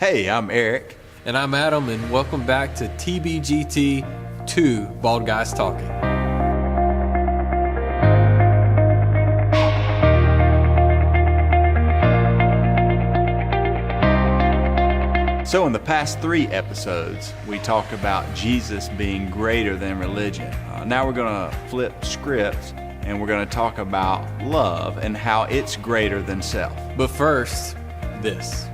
Hey, I'm Eric. And I'm Adam, and welcome back to TBGT 2 Bald Guys Talking. So in the past 3 episodes, we talked about Jesus being greater than religion. Now we're going to flip scripts, and we're going to talk about love and how it's greater than self. But first, this.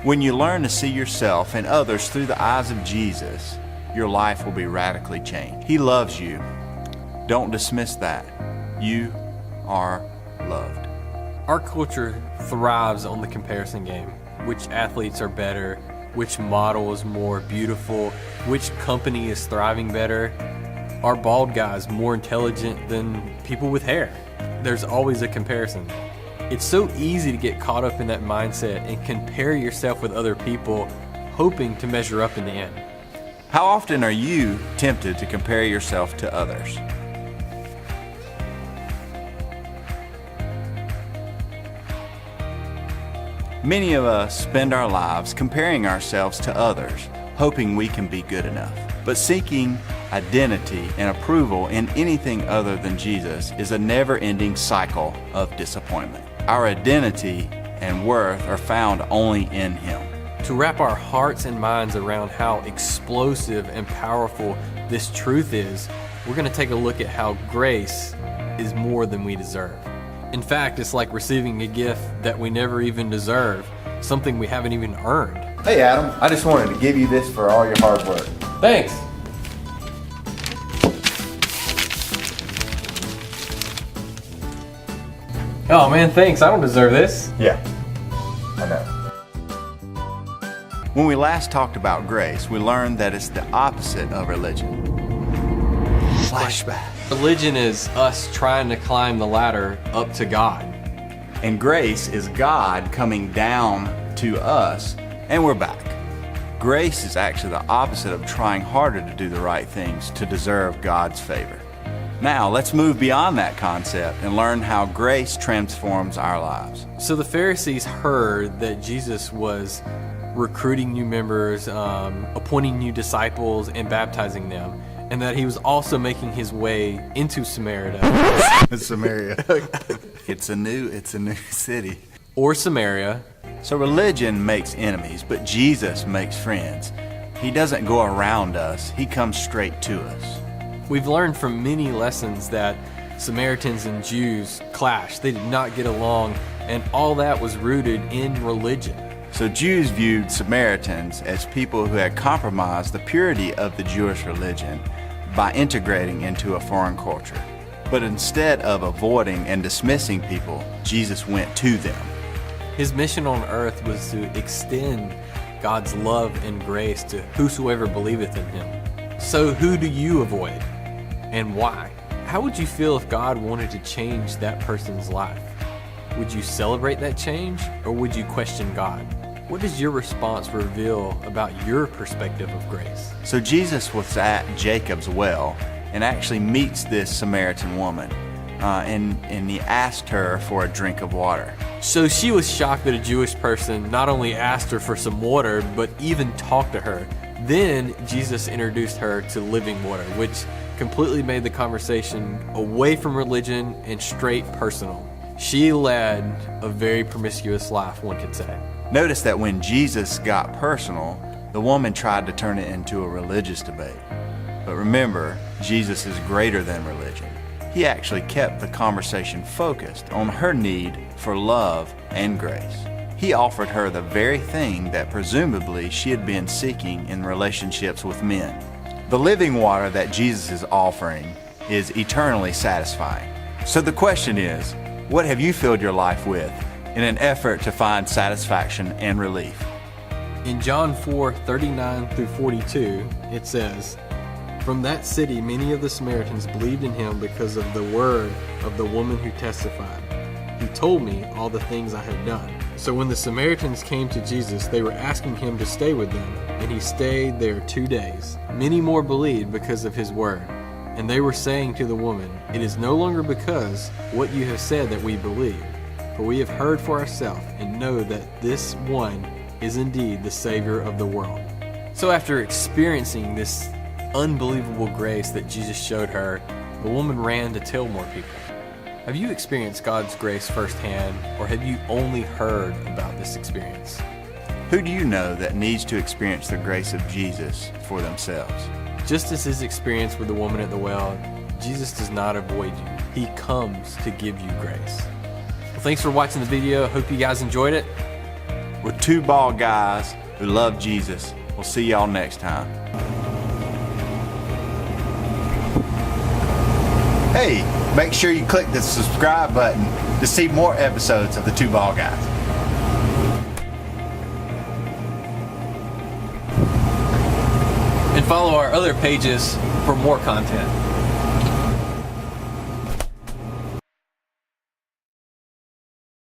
When you learn to see yourself and others through the eyes of Jesus, your life will be radically changed. He loves you. Don't dismiss that. You are loved. Our culture thrives on the comparison game. Which athletes are better? Which model is more beautiful? Which company is thriving better? Are bald guys more intelligent than people with hair? There's always a comparison. It's so easy to get caught up in that mindset and compare yourself with other people, hoping to measure up in the end. How often are you tempted to compare yourself to others? Many of us spend our lives comparing ourselves to others, hoping we can be good enough. But seeking identity and approval in anything other than Jesus is a never-ending cycle of disappointment. Our identity and worth are found only in Him. To wrap our hearts and minds around how explosive and powerful this truth is, we're going to take a look at how grace is more than we deserve. In fact, it's like receiving a gift that we never even deserve, something we haven't even earned. Hey Adam, I just wanted to give you this for all your hard work. Thanks. Oh man, thanks. I don't deserve this. Yeah, I know. When we last talked about grace, we learned that it's the opposite of religion. Flashback. Religion is us trying to climb the ladder up to God. And grace is God coming down to us, and we're back. Grace is actually the opposite of trying harder to do the right things to deserve God's favor. Now, let's move beyond that concept and learn how grace transforms our lives. So the Pharisees heard that Jesus was recruiting new members, appointing new disciples, and baptizing them, and that he was also making his way into Samaria. Samaria. It's a new city. Or Samaria. So religion makes enemies, but Jesus makes friends. He doesn't go around us, He comes straight to us. We've learned from many lessons that Samaritans and Jews clashed. They did not get along, and all that was rooted in religion. So Jews viewed Samaritans as people who had compromised the purity of the Jewish religion by integrating into a foreign culture. But instead of avoiding and dismissing people, Jesus went to them. His mission on earth was to extend God's love and grace to whosoever believeth in Him. So who do you avoid, and why? How would you feel if God wanted to change that person's life? Would you celebrate that change, or would you question God? What does your response reveal about your perspective of grace? So Jesus was at Jacob's well and actually meets this Samaritan woman, and he asked her for a drink of water. So she was shocked that a Jewish person not only asked her for some water, but even talked to her. Then Jesus introduced her to living water, which completely made the conversation away from religion and straight personal. She led a very promiscuous life, one could say. Notice that when Jesus got personal, the woman tried to turn it into a religious debate. But remember, Jesus is greater than religion. He actually kept the conversation focused on her need for love and grace. He offered her the very thing that presumably she had been seeking in relationships with men. The living water that Jesus is offering is eternally satisfying. So the question is, what have you filled your life with in an effort to find satisfaction and relief? In John 4:39 through 42, it says, "From that city many of the Samaritans believed in him because of the word of the woman who testified, He told me all the things I had done. So when the Samaritans came to Jesus, they were asking him to stay with them, and he stayed there 2 days. Many more believed because of his word. And they were saying to the woman, "It is no longer because what you have said that we believe, for we have heard for ourselves and know that this one is indeed the Savior of the world." So after experiencing this unbelievable grace that Jesus showed her, the woman ran to tell more people. Have you experienced God's grace firsthand, or have you only heard about this experience? Who do you know that needs to experience the grace of Jesus for themselves? Just as his experience with the woman at the well, Jesus does not avoid you. He comes to give you grace. Well, thanks for watching the video. Hope you guys enjoyed it. We're two bald guys who love Jesus. We'll see y'all next time. Hey, make sure you click the subscribe button to see more episodes of the Two Bald Guys. And follow our other pages for more content.